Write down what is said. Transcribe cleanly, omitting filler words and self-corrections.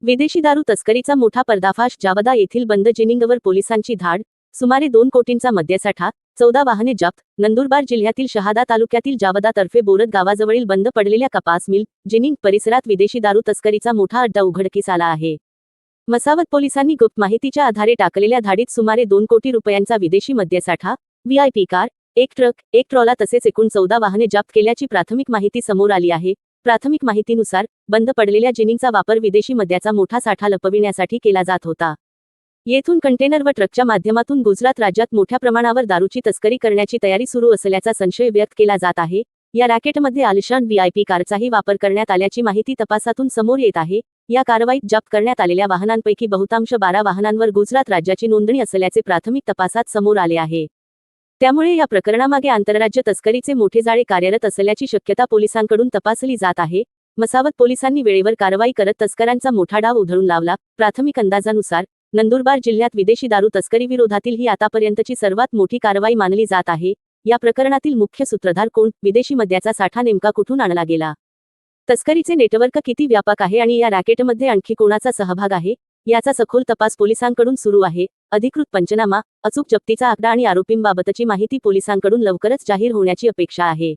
विदेशी दारू तस्करीचा मोठा पर्दाफाश. जावदा येथील बंद जिनिंगवर पोलिसांची धाड. सुमारे 2 कोटींचा मद्यसाठा, 14 वाहने जप्त. नंदुरबार जिल्ह्यातील शहादा तालुक्यातील जावदा तर्फे बोरत गावाजवळील बंद पडलेल्या कपास मिल, जिनिंग परिसरात विदेशी दारू तस्करीचा मोठा अड्डा उघडकीस आला आहे. मसावत पोलिसांनी गुप्त माहितीच्या आधारे टाकलेल्या धाडीत सुमारे 2 कोटी रुपयांचा विदेशी मद्यसाठा, व्हीआयपी कार, एक ट्रक, एक ट्रॉला तसेच एकूण 14 वाहने जप्त केल्याची प्राथमिक माहिती समोर आली आहे. प्राथमिक माहितीनुसार बंद पडलेल्या जिनिंगचा वापर विदेशी मद्याचा मोठा साठा लपविण्यासाठी केला जात होता. येथून कंटेनर व ट्रकच्या माध्यमातून गुजरात राज्यात मोठ्या प्रमाणावर दारूची तस्करी करण्याची तयारी सुरू असल्याचा संशय व्यक्त केला जात आहे. या रॅकेटमध्ये आलिशान व्हीआयपी कारचाही वापर करण्यात आल्याची माहिती तपासातून समोर येत आहे. या कारवाईत जप्त करण्यात आलेल्या वाहनांपैकी बहुतांश 12 वाहनांवर गुजरात राज्याची नोंदणी असल्याचे प्राथमिक तपासात समोर आले आहे. त्यामुळे या प्रकरणामागे आंतरराज्य तस्करीचे मोठे जाळे कार्यरत असल्याची शक्यता पोलिसांकडून तपासली जात आहे. मसावत पोलिसांनी वेळेवर कारवाई करत तस्करांचा मोठा डाव उधळून लावला. प्राथमिक अंदाजानुसार नंदुरबार जिल्ह्यात विदेशी दारू तस्करीविरोधातील ही आतापर्यंतची सर्वात मोठी कारवाई मानली जात आहे. या प्रकरणातील मुख्य सूत्रधार कोण, विदेशी मद्याचा साठा नेमका कुठून आणला गेला, तस्करीचे नेटवर्क किती व्यापक आहे आणि या रॅकेटमध्ये आणखी कोणाचा सहभाग आहे, याचा सखोल तपास पोलिसांकडून सुरू आहे. अधिकृत पंचनामा, अचूक जप्तीचा आकडा आणि आरोपींबाबतची माहिती पोलिसांकडून लवकरच जाहीर होण्याची अपेक्षा आहे.